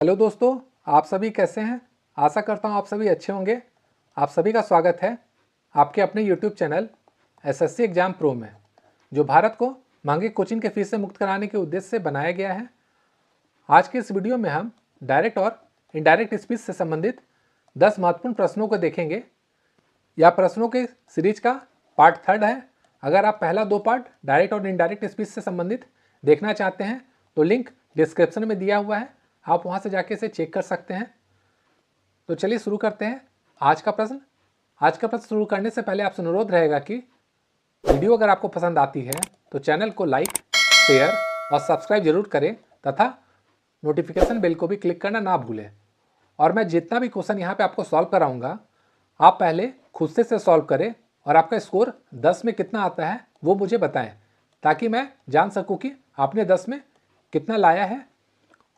Hello दोस्तों, आप सभी कैसे हैं। आशा करता हूं आप सभी अच्छे होंगे। आप सभी का स्वागत है आपके अपने YouTube channel SSC exam pro में, जो भारत को महंगी कोचिंग के फीस से मुक्त कराने के उद्देश्य से बनाया गया है। आज के इस वीडियो में हम डायरेक्ट और इनडायरेक्ट स्पीच से संबंधित 10 महत्वपूर्ण प्रश्नों को देखेंगे। यह प्रश्नों के सीरीज का पार्ट 3 है। अगर आप पहला 2 पार्ट डायरेक्ट और इनडायरेक्ट स्पीच से संबंधित देखना चाहते हैं तो लिंक डिस्क्रिप्शन में दिया हुआ है, आप वहां से जाके इसे चेक कर सकते हैं। तो चलिए शुरू करते हैं आज का प्रश्न शुरू करने से पहले आपसे अनुरोध रहेगा कि वीडियो अगर आपको पसंद आती है तो चैनल को लाइक, शेयर और सब्सक्राइब जरूर करें तथा नोटिफिकेशन बेल को भी क्लिक करना ना भूलें। और मैं जितना भी क्वेश्चन यहाँ पे आपको सॉल्व कराऊंगा, आप पहले खुद से सॉल्व करें और आपका स्कोर 10 में कितना आता है वो मुझे बताएं, ताकि मैं जान सकूं कि आपने 10 में कितना लाया है।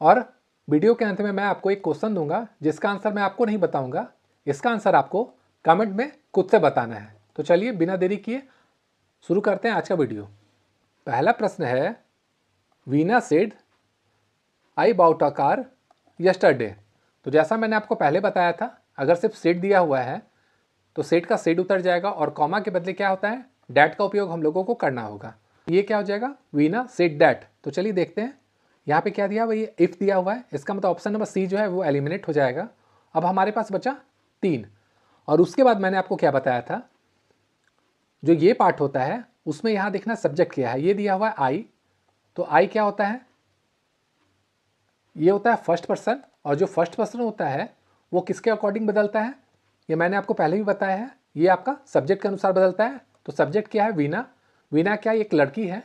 और वीडियो के अंत में मैं आपको एक क्वेश्चन दूंगा जिसका आंसर मैं आपको नहीं बताऊंगा, इसका आंसर आपको कमेंट में खुद से बताना है। तो चलिए बिना देरी किए शुरू करते हैं आज का वीडियो। पहला प्रश्न है, Veena said I bought a car yesterday. तो जैसा मैंने आपको पहले बताया था, अगर सिर्फ सेड दिया हुआ है तो सेड का सेड उतर जाएगा और कॉमा के बदले क्या होता है, डैट का उपयोग हम लोगों को करना होगा। ये क्या हो जाएगा, वीना सेड डैट। तो चलिए देखते हैं यहाँ पे क्या दिया हुआ, ये इफ दिया हुआ है, इसका मतलब ऑप्शन नंबर सी जो है वो एलिमिनेट हो जाएगा। अब हमारे पास बचा 3। और उसके बाद मैंने आपको क्या बताया था, जो ये पार्ट होता है उसमें यहाँ देखना सब्जेक्ट क्या है। ये दिया हुआ है आई, तो आई क्या होता है, ये होता है फर्स्ट पर्सन। और जो फर्स्ट पर्सन होता है वो किसके अकॉर्डिंग बदलता है, ये मैंने आपको पहले भी बताया है, ये आपका सब्जेक्ट के अनुसार बदलता है। तो सब्जेक्ट क्या है, वीना। वीना क्या, एक लड़की है,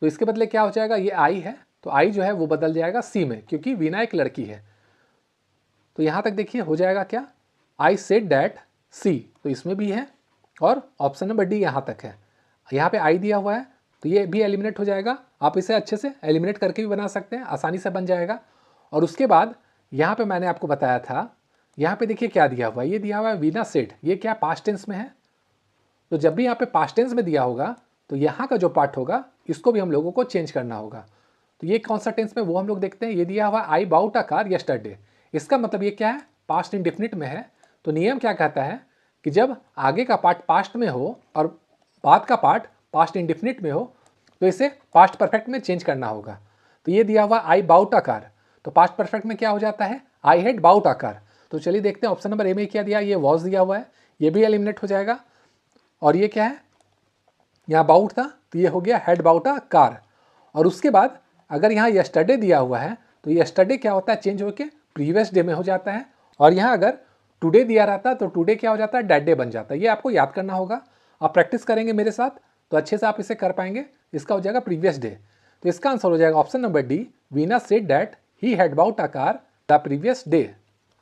तो इसके बदले क्या हो जाएगा, ये आई है, तो आई जो है वो बदल जाएगा सी में, क्योंकि वीना एक लड़की है। तो यहाँ तक देखिए हो जाएगा क्या, आई सेड डैट सी, तो इसमें भी है। और ऑप्शन नंबर डी यहाँ तक है। यहाँ पे आई दिया हुआ है तो ये भी एलिमिनेट हो जाएगा। आप इसे अच्छे से एलिमिनेट करके भी बना सकते हैं, आसानी से बन जाएगा। और उसके बाद यहाँ पे मैंने आपको बताया था, यहाँ पे देखिए क्या दिया हुआ है, ये दिया हुआ है वीना सेड। ये क्या पास्ट टेंस में है, तो जब भी यहाँ पे पास्ट टेंस में दिया होगा तो यहाँ का जो पार्ट होगा इसको भी हम लोगों को चेंज करना होगा। तो ये कौन सा टेंस में वो हम लोग देखते हैं। ये दिया हुआ I bought a car yesterday, इसका मतलब ये क्या है, पास्ट इंडेफिनिट में है। तो नियम क्या कहता है कि जब आगे का पार्ट पास्ट में हो और बाद का पार्ट पास्ट इंडेफिनिट में हो तो इसे पास्ट परफेक्ट में चेंज करना होगा। तो ये दिया हुआ आई बाउट अ कार, तो पास्ट परफेक्ट में क्या हो जाता है, I had bought a car. तो चलिए देखते हैं ऑप्शन नंबर ए में क्या दिया, ये वॉज दिया हुआ है, ये भी एलिमिनेट हो जाएगा। और ये क्या है, यहाँ बाउट था तो ये हो गया हैड बाउट अ कार। और उसके बाद अगर यहाँ यस्टरडे दिया हुआ है तो यस्टरडे क्या होता है, चेंज होकर प्रीवियस डे में हो जाता है। और यहाँ अगर टुडे दिया रहता तो टुडे क्या हो जाता है, डेट डे बन जाता है। ये आपको याद करना होगा, आप प्रैक्टिस करेंगे मेरे साथ तो अच्छे से आप इसे कर पाएंगे। इसका हो जाएगा प्रीवियस डे, तो इसका आंसर हो जाएगा option number D, Veena said that he had bought a car the previous day.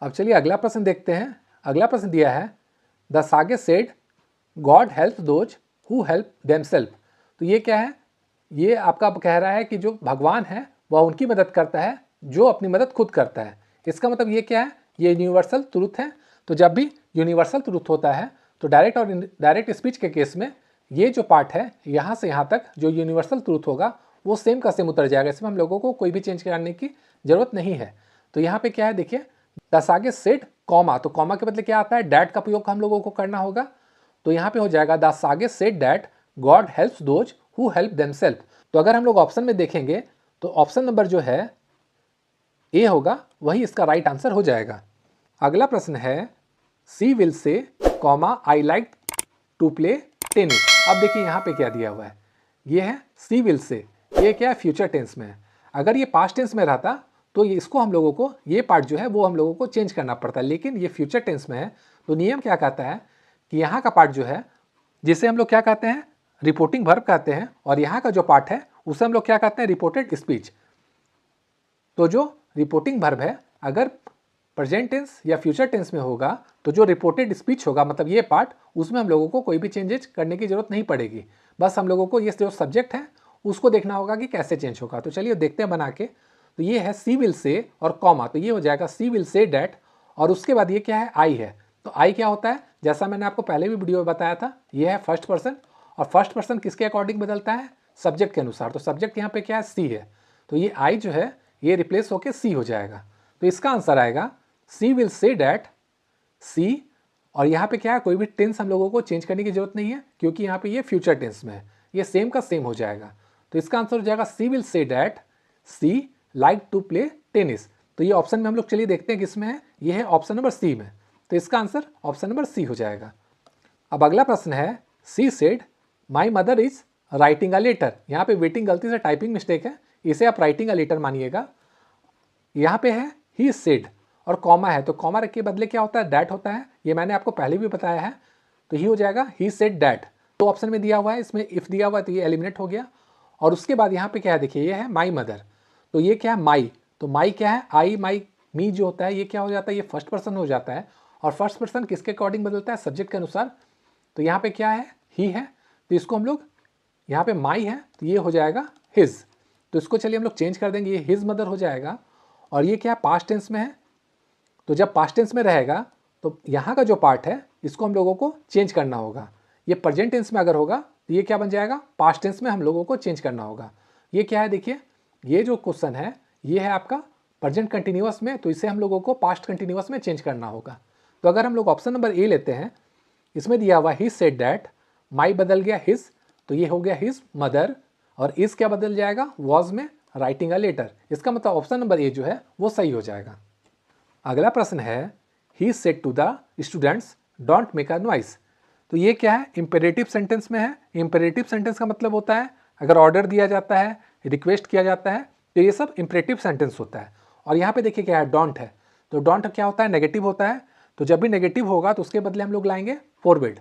अब चलिए अगला प्रश्न देखते हैं। अगला प्रश्न दिया है, the sage said God help those who help themselves. तो ये क्या है, ये आपका कह रहा है कि जो भगवान है वह उनकी मदद करता है जो अपनी मदद खुद करता है। इसका मतलब ये क्या है, ये यूनिवर्सल ट्रूथ है। तो जब भी यूनिवर्सल ट्रूथ होता है तो डायरेक्ट और इनडायरेक्ट स्पीच के केस में ये जो पार्ट है यहाँ से यहाँ तक जो यूनिवर्सल ट्रूथ होगा वो सेम का सेम उतर जाएगा। इसमें हम लोगों को कोई भी चेंज करने की जरूरत नहीं है। तो यहाँ पे क्या है देखिए, दस आगे सेड कॉमा, तो कॉमा के बदले क्या आता है, डैट का प्रयोग हम लोगों को करना होगा। तो यहाँ पे हो जाएगा the sage said that God helps those who help themselves. तो अगर हम लोग ऑप्शन में देखेंगे तो ऑप्शन नंबर जो है ए होगा, वही इसका राइट आंसर हो जाएगा। अगला प्रश्न है, she will say comma I like to play tennis. अब देखिए यहाँ पे क्या दिया हुआ है, ये है सी विल से, ये क्या है, फ्यूचर टेंस में है। अगर ये पास्ट टेंस में रहता तो ये इसको हम लोगों को, ये पार्ट जो है वो हम लोगों को चेंज करना पड़ता है, लेकिन ये फ्यूचर टेंस में है। तो नियम क्या कहता है कि यहाँ का पार्ट जो है, जिसे हम लोग क्या कहते हैं, रिपोर्टिंग वर्ब कहते हैं, और यहाँ का जो पार्ट है उसे हम लोग क्या कहते हैं, रिपोर्टेड स्पीच। तो जो रिपोर्टिंग वर्ब है अगर प्रेजेंट टेंस या फ्यूचर टेंस में होगा तो जो रिपोर्टेड स्पीच होगा, मतलब ये पार्ट, उसमें हम लोगों को कोई भी चेंजेस करने की जरूरत नहीं पड़ेगी। बस हम लोगों को ये जो सब्जेक्ट है उसको देखना होगा कि कैसे चेंज होगा। तो चलिए देखते हैं बना के। तो ये है सी विल से और कॉमा, तो ये हो जाएगा सी विल से डैट। और उसके बाद ये क्या है, आई है। तो आई क्या होता है, जैसा मैंने आपको पहले भी वीडियो में बताया था, ये है फर्स्ट पर्सन। और फर्स्ट पर्सन किसके अकॉर्डिंग बदलता है, सब्जेक्ट के अनुसार। तो सब्जेक्ट यहाँ पे क्या है, सी है, तो ये आई जो है ये रिप्लेस होकर सी हो जाएगा। तो इसका आंसर आएगा सी विल से डैट सी। और यहाँ पे क्या है, कोई भी टेंस हम लोगों को चेंज करने की जरूरत नहीं है क्योंकि यहाँ पे ये फ्यूचर टेंस में है, ये सेम का सेम हो जाएगा। तो इसका आंसर हो जाएगा she will say that she like to play tennis. तो ये ऑप्शन में हम लोग चलिए देखते हैं किसमें है, ये है ऑप्शन नंबर सी में। तो इसका आंसर ऑप्शन नंबर सी हो जाएगा। अब अगला प्रश्न है, she said my mother is writing a letter. यहाँ पे वेटिंग गलती से टाइपिंग मिस्टेक है, इसे आप राइटिंग अ लेटर मानिएगा। यहाँ पे है ही सेड और कॉमा है, तो कॉमा के बदले क्या होता है, दैट होता है। ये मैंने आपको पहले भी बताया है। तो ही हो जाएगा ही सेड दैट। तो ऑप्शन में दिया हुआ है, इसमें इफ दिया हुआ है तो ये एलिमिनेट हो गया। और उसके बाद यहाँ पे क्या है, देखिए ये है माई मदर, तो ये क्या है माई। तो माई क्या है, आई माई मी जो होता है ये क्या हो जाता है, ये फर्स्ट पर्सन हो जाता है। और फर्स्ट पर्सन किसके अकॉर्डिंग बदलता है, सब्जेक्ट के अनुसार। तो यहाँ पे क्या है, ही है, तो इसको हम लोग यहाँ पे माई है तो ये हो जाएगा हिज। तो इसको चलिए हम लोग चेंज कर देंगे, ये हिज मदर हो जाएगा। और ये क्या पास्ट टेंस में है, तो जब पास्ट टेंस में रहेगा तो यहाँ का जो पार्ट है इसको हम लोगों को चेंज करना होगा। ये प्रेजेंट टेंस में अगर होगा तो ये क्या बन जाएगा, पास्ट टेंस में हम लोगों को चेंज करना होगा। ये क्या है, देखिए ये जो क्वेश्चन है ये है आपका प्रेजेंट कंटिन्यूअस में, तो इसे हम लोगों को पास्ट कंटिन्यूअस में चेंज करना होगा। तो अगर हम लोग ऑप्शन नंबर ए लेते हैं, इसमें दिया हुआ ही सेड दैट, माई बदल गया हिज, तो ये हो गया हिज मदर। और इस क्या बदल जाएगा, वॉज में राइटिंग अ लेटर। इसका मतलब ऑप्शन नंबर ए जो है वो सही हो जाएगा। अगला प्रश्न है, he said to the students don't make a noise. तो ये क्या है, इंपेरेटिव सेंटेंस में है। इंपेरेटिव सेंटेंस का मतलब होता है अगर ऑर्डर दिया जाता है, रिक्वेस्ट किया जाता है, तो ये सब इंपेरेटिव सेंटेंस होता है। और यहाँ पे देखिए क्या है, डोंट है, तो डोंट क्या होता है, नेगेटिव होता है। तो जब भी नेगेटिव होगा तो उसके बदले हम लोग लाएंगे फॉरवर्ड।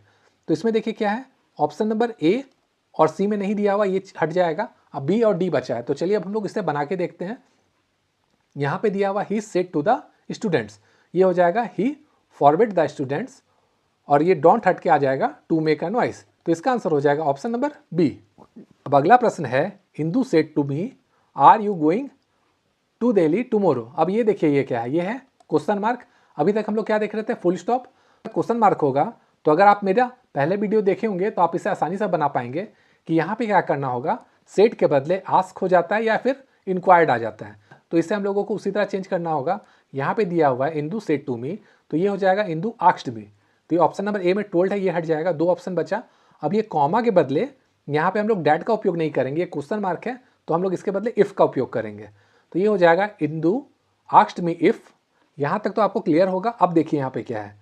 तो इसमें देखिए क्या है, ऑप्शन नंबर ए और सी में नहीं दिया हुआ, ये हट जाएगा। अब बी और डी बचा है, तो चलिए अब हम लोग इसे बना के देखते हैं। यहाँ पे दिया हुआ he said to the students, ये हो जाएगा ही फॉरवर्ड द स्टूडेंट्स। और ये डोंट हट के आ जाएगा टू मेक अ नॉइस। तो इसका आंसर हो जाएगा ऑप्शन नंबर बी। अब अगला प्रश्न है, Indu said to me are you going to Delhi tomorrow. अब ये देखिए ये क्या है, ये है क्वेश्चन मार्क। अभी तक हम लोग क्या देख रहे थे, फुल स्टॉप। क्वेश्चन मार्क होगा तो अगर आप मेरा पहले वीडियो देखे होंगे तो आप इसे आसानी से बना पाएंगे कि यहाँ पे क्या करना होगा, सेड के बदले आस्क हो जाता है या फिर इंक्वायर्ड आ जाता है। तो इसे हम लोगों को उसी तरह चेंज करना होगा। यहाँ पे दिया हुआ है इंदू सेड टू मी, तो ये हो जाएगा इंदू आस्क्ड मी। तो ये ऑप्शन नंबर ए में टोल्ड है, ये हट जाएगा, दो ऑप्शन बचा। अब ये कॉमा के बदले यहाँ पे हम लोग डैट का उपयोग नहीं करेंगे, ये क्वेश्चन मार्क है, तो हम लोग इसके बदले इफ़ का उपयोग करेंगे। तो ये हो जाएगा इंदू आस्क्ड मी इफ़। यहाँ तक तो आपको क्लियर होगा। अब देखिए यहाँ पे क्या है,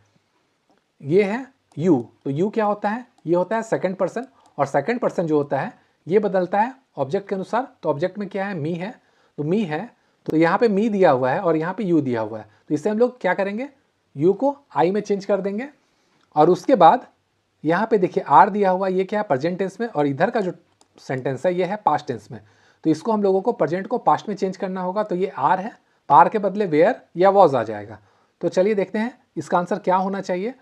ये है यू। तो यू क्या होता है, ये होता है सेकंड पर्सन, और सेकंड पर्सन जो होता है ये बदलता है ऑब्जेक्ट के अनुसार। तो ऑब्जेक्ट में क्या है, मी है, तो मी है, तो यहाँ पे मी दिया हुआ है और यहाँ पे यू दिया हुआ है। तो इससे हम लोग क्या करेंगे, यू को आई में चेंज कर देंगे। और उसके बाद यहाँ पे देखिए आर दिया हुआ, ये क्या है प्रेजेंट टेंस में, और इधर का जो सेंटेंस है ये है पास्ट टेंस में। तो इसको हम लोगों को प्रेजेंट को पास्ट में चेंज करना होगा। तो ये आर है, आर के बदले वेयर या वॉज आ जाएगा। तो चलिए देखते हैं इसका आंसर क्या होना चाहिए।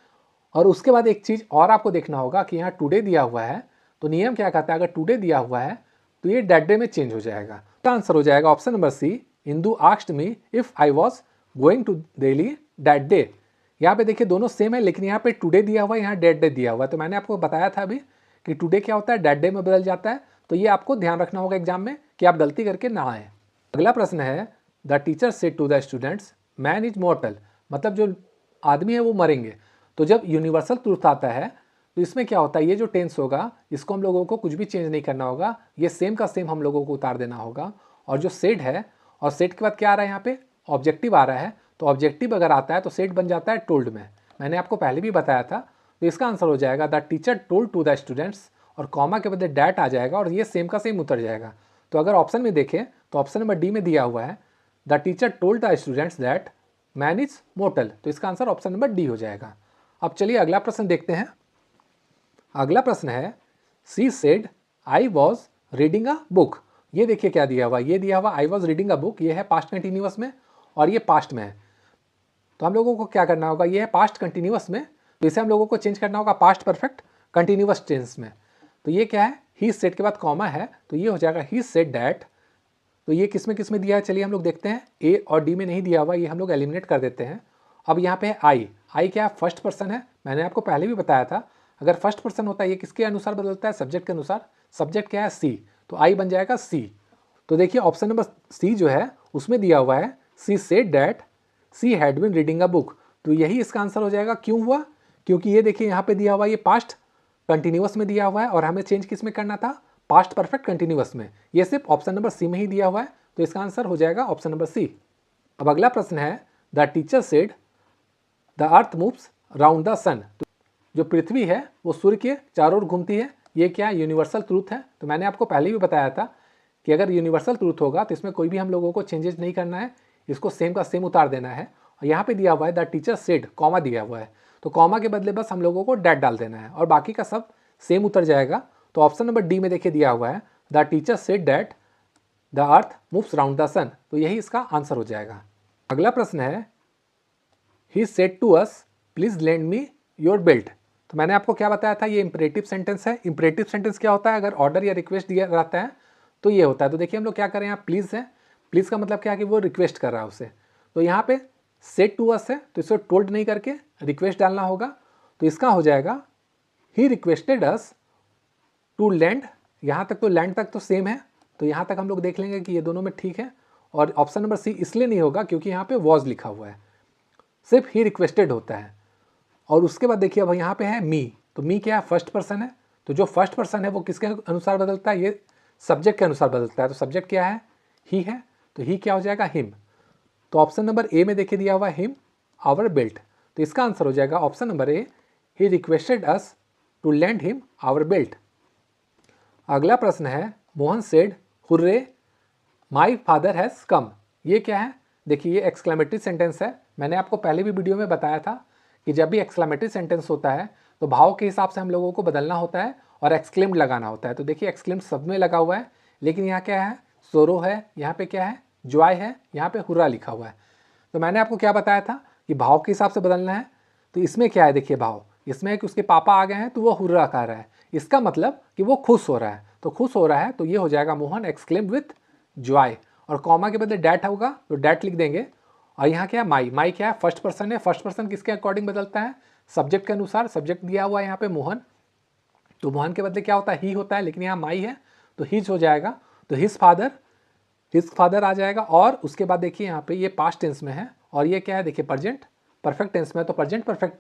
और उसके बाद एक चीज़ और आपको देखना होगा कि यहाँ टुडे दिया हुआ है, तो नियम क्या कहता है, अगर टुडे दिया हुआ है तो ये डेट डे में चेंज हो जाएगा। तो आंसर हो जाएगा option number C, Indu asked me if I was going to Delhi that day. यहाँ पे देखिए दोनों सेम है, लेकिन यहाँ पे टुडे दिया हुआ है, यहाँ डेट डे दिया हुआ है। तो मैंने आपको बताया था अभी कि टुडे क्या होता है, डेट डे में बदल जाता है। तो ये आपको ध्यान रखना होगा एग्जाम में कि आप गलती करके ना आए। अगला प्रश्न है, the teacher said to the students man is mortal. मतलब जो आदमी है वो मरेंगे। तो जब यूनिवर्सल ट्रूथ आता है तो इसमें क्या होता है, ये जो टेंस होगा इसको हम लोगों को कुछ भी चेंज नहीं करना होगा, ये सेम का सेम हम लोगों को उतार देना होगा। और जो सेड है, और सेड के बाद क्या आ रहा है, यहाँ पे ऑब्जेक्टिव आ रहा है। तो ऑब्जेक्टिव अगर आता है तो सेड बन जाता है टोल्ड में, मैंने आपको पहले भी बताया था। तो इसका आंसर हो जाएगा the teacher told to the students, और कॉमा के बदले डैट आ जाएगा और ये सेम का सेम उतर जाएगा। तो अगर ऑप्शन में देखें तो ऑप्शन नंबर डी में दिया हुआ है the teacher told the students that man is मॉर्टल। तो इसका आंसर ऑप्शन नंबर डी हो जाएगा। अब चलिए अगला प्रश्न देखते हैं। अगला प्रश्न है, she said I was reading a book. ये देखिए क्या दिया हुआ, ये दिया हुआ I was reading a book, ये है पास्ट कंटिन्यूअस में और ये पास्ट में है। तो हम लोगों को क्या करना होगा, ये है पास्ट कंटिन्यूअस में, तो इसे हम लोगों को चेंज करना होगा पास्ट परफेक्ट कंटिन्यूअस टेंस में। तो ये क्या है, ही सेड के बाद कॉमा है, तो ये हो जाएगा ही सेड डैट। तो ये किस में दिया है, चलिए हम लोग देखते हैं। ए और डी में नहीं दिया हुआ, ये हम लोग एलिमिनेट कर देते हैं। अब यहाँ पे है आई, आई क्या है, फर्स्ट पर्सन है, मैंने आपको पहले भी बताया था। अगर फर्स्ट पर्सन होता है ये किसके अनुसार बदलता है, सब्जेक्ट के अनुसार। सब्जेक्ट क्या है, सी, तो आई बन जाएगा सी। तो देखिए ऑप्शन नंबर सी जो है उसमें दिया हुआ है she said that she had been reading a book. तो यही इसका आंसर हो जाएगा। क्यों हुआ? क्योंकि ये देखिए यहाँ पे दिया हुआ, ये पास्ट कंटिन्यूअस में दिया हुआ है और हमें चेंज किस में करना था? पास्ट परफेक्ट कंटिन्यूअस में। ये सिर्फ ऑप्शन नंबर सी में ही दिया हुआ है, तो इसका आंसर हो जाएगा ऑप्शन नंबर सी। अब अगला प्रश्न है, the teacher said the earth moves round the sun. जो पृथ्वी है वो सूर्य के चारों ओर घूमती है। ये क्या है? यूनिवर्सल ट्रूथ है। तो मैंने आपको पहले भी बताया था कि अगर यूनिवर्सल ट्रूथ होगा तो इसमें कोई भी हम लोगों को चेंजेस नहीं करना है, इसको सेम का सेम उतार देना है। और यहाँ पे दिया हुआ है द टीचर सेड, कॉमा दिया हुआ है, तो कॉमा के बदले बस हम लोगों को डैट डाल देना है और बाकी का सब सेम उतर जाएगा। तो ऑप्शन नंबर डी में देखिए दिया हुआ है the teacher said that the earth moves round the sun, तो यही इसका आंसर हो जाएगा। अगला प्रश्न है, he said to us please lend me your belt. तो मैंने आपको क्या बताया था, ये इंपरेटिव सेंटेंस है। इंपरेटिव सेंटेंस क्या होता है? अगर ऑर्डर या रिक्वेस्ट दिया रहता है तो ये होता है। तो देखिए हम लोग क्या करें, यहाँ प्लीज़ है, प्लीज़ का मतलब क्या है कि वो रिक्वेस्ट कर रहा है उसे। तो यहाँ पे सेड टू अस है, तो इसको टोल्ड नहीं करके रिक्वेस्ट डालना होगा। तो इसका हो जाएगा he requested us to lend. यहाँ तक तो लैंड तक तो सेम है, तो यहाँ तक हम लोग देख लेंगे कि ये दोनों में ठीक है। और ऑप्शन नंबर सी इसलिए नहीं होगा क्योंकि यहाँ पे वॉज लिखा हुआ है, सिर्फ ही रिक्वेस्टेड होता है। और उसके बाद देखिए अब यहाँ पे है मी, तो मी क्या है? फर्स्ट पर्सन है। तो जो फर्स्ट पर्सन है वो किसके अनुसार बदलता है? ये सब्जेक्ट के अनुसार बदलता है। तो सब्जेक्ट क्या है? ही है, तो ही क्या हो जाएगा? हिम। तो ऑप्शन नंबर ए में देखिए दिया हुआ हिम आवर बेल्ट, तो इसका आंसर हो जाएगा option number A, he requested us to lend him our belt. अगला प्रश्न है, Mohan said hurray my father has come. ये क्या है? देखिए ये एक्सक्लेमेटरी सेंटेंस है। मैंने आपको पहले भी वीडियो में बताया था कि जब भी एक्सक्लेमेटरी सेंटेंस होता है तो भाव के हिसाब से हम लोगों को बदलना होता है और एक्सक्लेम्ड लगाना होता है। तो देखिए एक्सक्लेम्ड सब में लगा हुआ है, लेकिन यहाँ क्या है? सोरो है, यहाँ पे क्या है? जॉय है, यहाँ पे हुर्रा लिखा हुआ है। तो मैंने आपको क्या बताया था कि भाव के हिसाब से बदलना है। तो इसमें क्या है? देखिए भाव इसमें है कि उसके पापा आ गए हैं तो वो हुर्रा कह रहा है, इसका मतलब कि वो खुश हो रहा है। तो खुश हो रहा है, तो ये हो जाएगा मोहन एक्सक्लेम्ड विथ जॉय। और कॉमा के बदले डैट होगा तो डैट लिख देंगे। और यहाँ क्या है? माई। माई क्या है? फर्स्ट पर्सन है। फर्स्ट पर्सन किसके अकॉर्डिंग बदलता है? सब्जेक्ट के अनुसार। सब्जेक्ट दिया हुआ है यहाँ पे मोहन, तो मोहन के बदले क्या होता है? ही होता है, लेकिन यहाँ माई है तो हिज हो जाएगा। तो हिज फादर आ जाएगा। और उसके बाद देखिए यहाँ पे ये पास्ट टेंस में है और ये क्या है? देखिए प्रेजेंट परफेक्ट टेंस में, तो प्रेजेंट परफेक्ट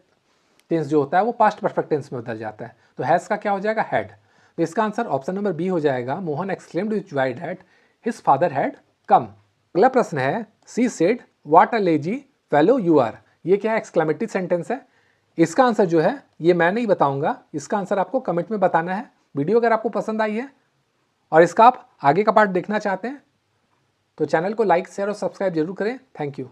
टेंस जो होता है वो पास्ट परफेक्ट टेंस में बदल जाता है। तो हैज़ का क्या हो जाएगा? हैड। तो इसका आंसर ऑप्शन नंबर बी हो जाएगा, Mohan exclaimed with joy that his father had come. अगला प्रश्न है, she said what a lazy fellow you are. ये क्या है? एक्सक्लेमेटरी सेंटेंस है। इसका आंसर जो है ये मैं नहीं बताऊंगा, इसका आंसर आपको कमेंट में बताना है। वीडियो अगर आपको पसंद आई है और इसका आप आगे का पार्ट देखना चाहते हैं तो चैनल को लाइक शेयर और सब्सक्राइब जरूर करें। Thank you.